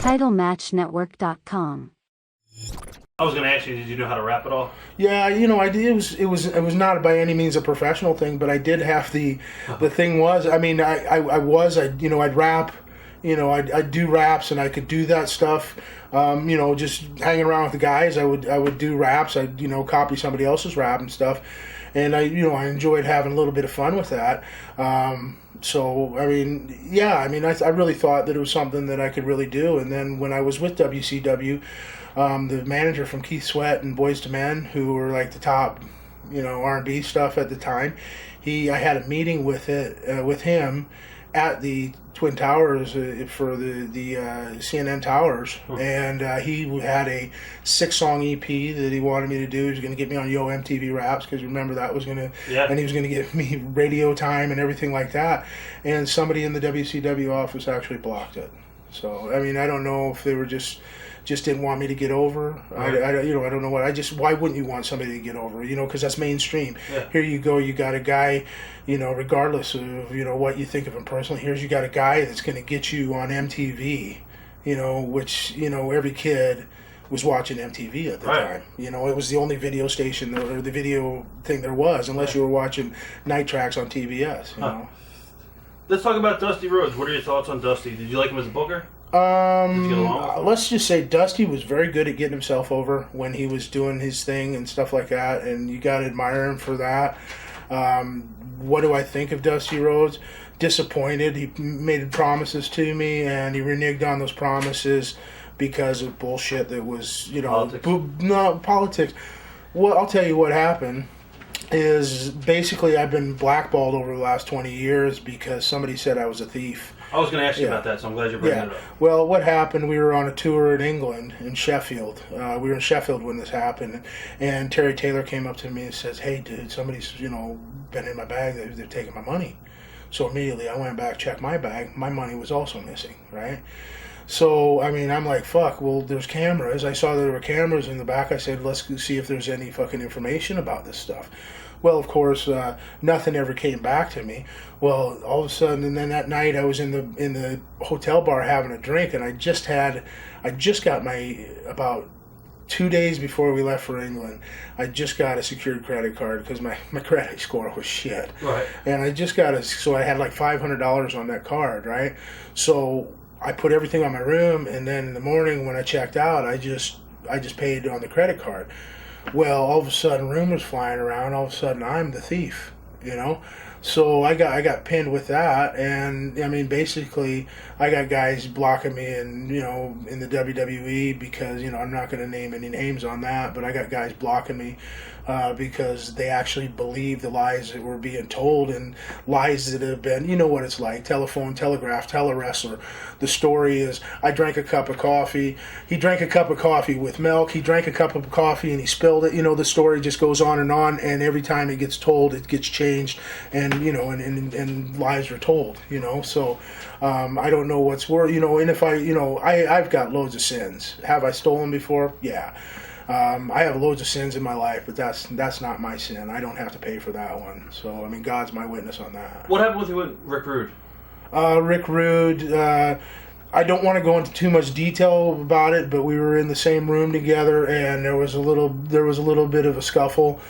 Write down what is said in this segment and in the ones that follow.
TitleMatchNetwork.com. I was going to ask you, did you know how to rap at all? Yeah, I did. It was not by any means a professional thing, but I did have the thing was, I mean, I'd rap, I'd do raps and I could do that stuff. Just hanging around with the guys, I would do raps. I'd copy somebody else's rap and stuff, and I enjoyed having a little bit of fun with that. So I mean, yeah, I really thought that it was something that I could really do. And then when I was with WCW, the manager from Keith Sweat and Boyz II Men, who were like the top, R&B stuff at the time, I had a meeting with him at the Twin Towers for the CNN Towers, and he had a 6-song EP that he wanted me to do. He was going to get me on Yo MTV Raps, because remember that was going to, and he was going to give me radio time and everything like that. And somebody in the WCW office actually blocked it. So I mean, I don't know if they were just didn't want me to get over. Right. I don't know what. Why wouldn't you want somebody to get over? Because that's mainstream. Yeah. Here you go. You got a guy, regardless of what you think of him personally. Here's you got a guy that's going to get you on MTV. Which every kid was watching MTV at the time. It was the only video station or the video thing there was, unless you were watching Night Tracks on TBS. Let's talk about Dusty Rhodes. What are your thoughts on Dusty? Did you like him as a booker? Did you get along with him? Let's just say Dusty was very good at getting himself over when he was doing his thing and stuff like that, and you got to admire him for that. What do I think of Dusty Rhodes? Disappointed. He made promises to me, and he reneged on those promises because of bullshit that was, politics. Well, I'll tell you what happened is basically I've been blackballed over the last 20 years because somebody said I was a thief. I was going to ask you about that, so I'm glad you're bringing it up. Well, what happened, we were on a tour in England, in Sheffield. We were in Sheffield when this happened, and Terry Taylor came up to me and says, hey, dude, somebody's, been in my bag. They're taking my money. So immediately I went back, checked my bag. My money was also missing, right? So, I'm like, fuck, well, there's cameras. I saw there were cameras in the back. I said, let's see if there's any fucking information about this stuff. Well, of course, nothing ever came back to me. Well, all of a sudden, and then that night I was in the hotel bar having a drink, and I just got about 2 days before we left for England, I just got a secured credit card because my credit score was shit. Right. And I just so I had like $500 on that card, right? So I put everything on my room, and then in the morning when I checked out, I just paid on the credit card. Well, all of a sudden, rumors flying around. All of a sudden, I'm the thief, So I got pinned with that, and basically, I got guys blocking me, in the WWE because I'm not going to name any names on that, but I got guys blocking me because they actually believe the lies that were being told, and lies that have been, what it's like, telephone, telegraph, telewrestler. The story is, I drank a cup of coffee. He drank a cup of coffee with milk. He drank a cup of coffee and he spilled it. The story just goes on, and every time it gets told, it gets changed, and and lies are told. So I don't know what's worse. And if I've got loads of sins. Have I stolen before? Yeah. I have loads of sins in my life, but that's not my sin. I don't have to pay for that one. So God's my witness on that. What happened with you with Rick Rude? Rick Rude. I don't want to go into too much detail about it, but we were in the same room together, and there was a little bit of a scuffle.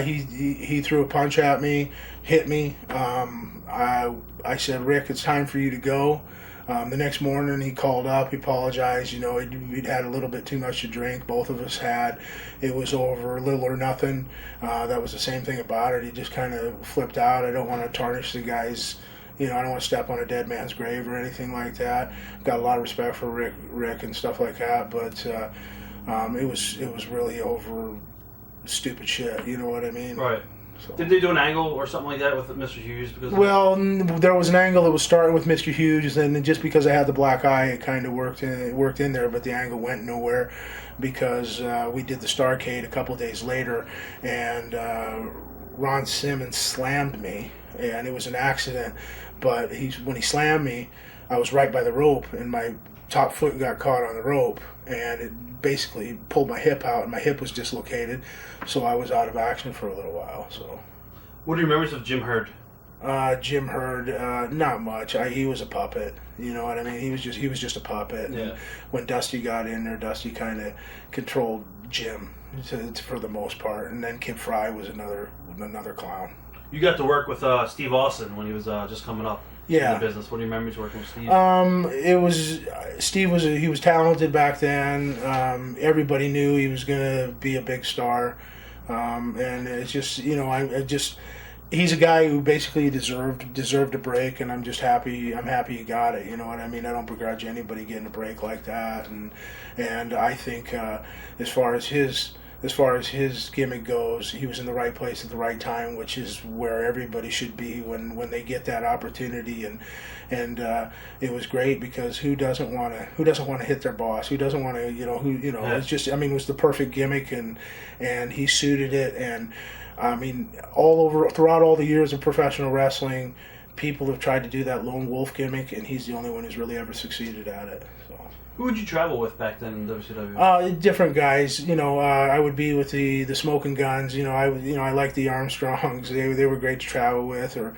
He threw a punch at me, hit me. I said, Rick, it's time for you to go. The next morning he called up, he apologized, we'd had a little bit too much to drink, both of us had. It was over, little or nothing. That was the same thing about it. He just kind of flipped out. I don't want to tarnish the guy's, I don't want to step on a dead man's grave or anything like that. Got a lot of respect for Rick and stuff like that, but it was really over stupid shit, you know what I mean? Right. So. Did they do an angle or something like that with Mr. Hughes? There was an angle that was starting with Mr. Hughes, and just because I had the black eye, it kind of worked in there, but the angle went nowhere because we did the Starrcade a couple of days later, and Ron Simmons slammed me, and it was an accident, but when he slammed me, I was right by the rope, and my top foot got caught on the rope, and it basically pulled my hip out, and my hip was dislocated, so I was out of action for a little while. So, what do you remember of Jim Herd? Jim Herd, not much. He was a puppet. You know what I mean? He was just a puppet. Yeah. And when Dusty got in there, Dusty kind of controlled Jim for the most part, and then Kid Fry was another clown. You got to work with Steve Austin when he was just coming up in the business. What do you remember working with Steve? Steve was talented back then. Everybody knew he was gonna be a big star, and it's just he's a guy who basically deserved a break, and I'm just happy. I'm happy he got it. You know what I mean? I don't begrudge anybody getting a break like that, and I think as far as his gimmick goes, he was in the right place at the right time, which is where everybody should be when they get that opportunity. And it was great because who doesn't want to hit their boss? Who doesn't want to Yeah. It's just, I mean, it was the perfect gimmick, and he suited it. And I mean, throughout all the years of professional wrestling, people have tried to do that lone wolf gimmick, and he's the only one who's really ever succeeded at it. So. Who would you travel with back then in WCW? Different guys. I would be with the Smoking Guns. I liked the Armstrongs. They were great to travel with, or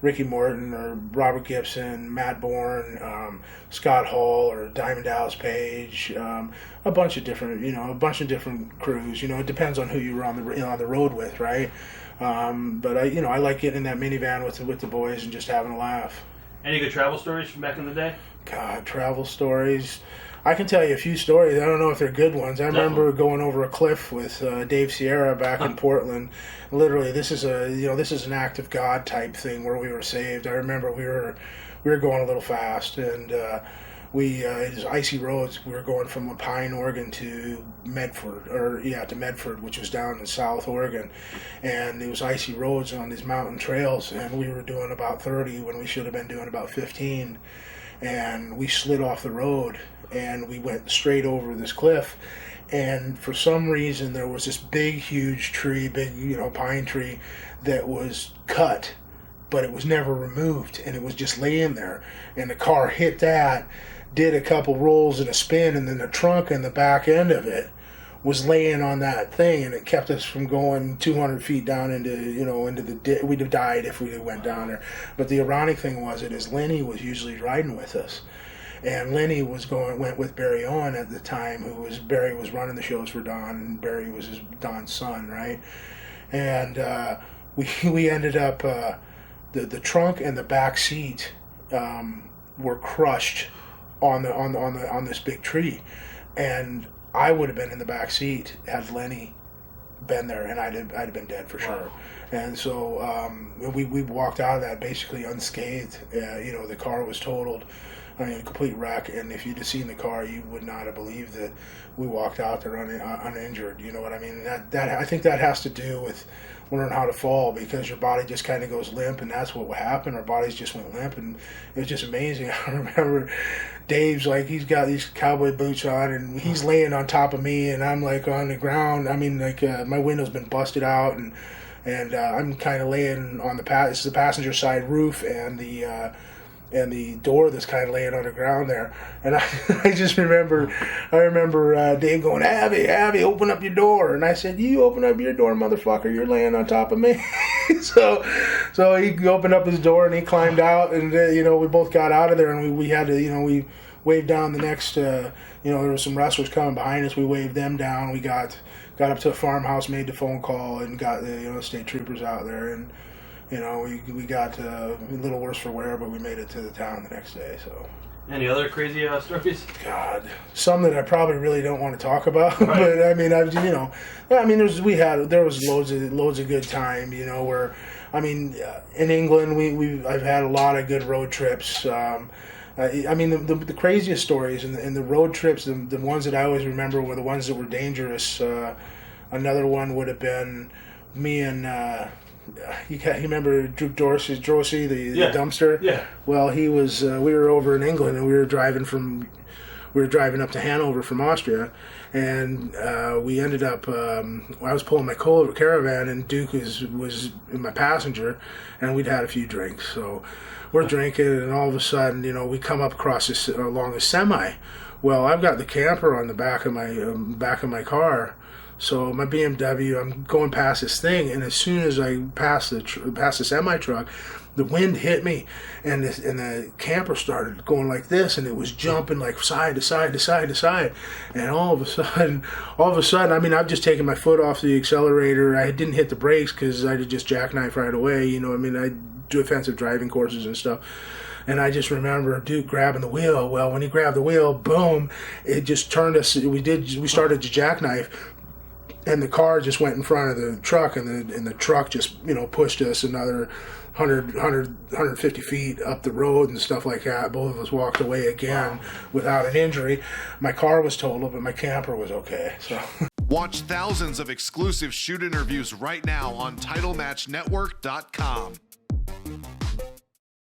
Ricky Morton, or Robert Gibson, Matt Bourne, Scott Hall, or Diamond Dallas Page. A bunch of different crews. It depends on who you were on the road with, right? But I like getting in that minivan with the boys and just having a laugh. Any good travel stories from back in the day? God, travel stories. I can tell you a few stories. I don't know if they're good ones. I remember going over a cliff with Dave Sierra back in Portland. Literally, this is an act of God type thing where we were saved. I remember we were going a little fast, and it was icy roads. We were going from Lapine, Oregon to Medford, which was down in South Oregon, and it was icy roads on these mountain trails, and we were doing about 30 when we should have been doing about 15, and we slid off the road. And we went straight over this cliff, and for some reason there was this huge tree, pine tree that was cut, but it was never removed, and it was just laying there. And the car hit that, did a couple rolls and a spin, and then the trunk and the back end of it was laying on that thing, and it kept us from going 200 feet down into the we'd have died if we went down there. But the ironic thing was Lenny was usually riding with us. And Lenny went with Barry Owen at the time, Barry was running the shows for Don, and Barry was Don's son, right? And we ended up the trunk and the back seat were crushed on this big tree, and I would have been in the back seat had Lenny been there, and I'd have been dead for sure. And so we walked out of that basically unscathed. The car was totaled. I mean, a complete wreck, and if you'd have seen the car, you would not have believed that we walked out there uninjured. You know what I mean? And that I think that has to do with learning how to fall, because your body just kind of goes limp, and that's what happened. Our bodies just went limp, and it was just amazing. I remember Dave's he's got these cowboy boots on, and he's laying on top of me, and I'm on the ground. I mean, my window's been busted out, and I'm kind of laying on this is the passenger side roof, and the door that's kind of laying on the ground there. And I just remember Dave going, Abby, open up your door. And I said, you open up your door, motherfucker, you're laying on top of me. so he opened up his door, and he climbed out, and we both got out of there, and we had to, we waved down the next, there were some wrestlers coming behind us, we waved them down, we got up to a farmhouse, made the phone call, and got the state troopers out there, and we got a little worse for wear, but we made it to the town the next day. So, any other crazy stories? God, some that I probably really don't want to talk about. Right. But I mean, there was loads of good time. Where, I mean, in England, I've had a lot of good road trips. I mean, the craziest stories and the road trips, the ones that I always remember were the ones that were dangerous. Another one would have been me and. You remember Drew Dorsey, the dumpster? Yeah. Well, he was. We were over in England, and we were driving up to Hanover from Austria, and we ended up. I was pulling my caravan, and Duke was my passenger, and we'd had a few drinks. So we're drinking, and all of a sudden, we come up across along a semi. Well, I've got the camper on the back of my car. So my BMW, I'm going past this thing, and as soon as I pass the semi truck, the wind hit me, and the camper started going like this, and it was jumping like side to side to side to side, and all of a sudden, I mean, I've just taken my foot off the accelerator. I didn't hit the brakes because I did just jackknife right away. You know, I mean, I do offensive driving courses and stuff. And I just remember Duke grabbing the wheel. Well, when he grabbed the wheel, boom, it just turned us. We started to jackknife, and the car just went in front of the truck, and the truck just, you know, pushed us another 150 feet up the road and stuff like that. Both of us walked away again without an injury. My car was totaled, but my camper was okay. So. Watch thousands of exclusive shoot interviews right now on TitleMatchNetwork.com.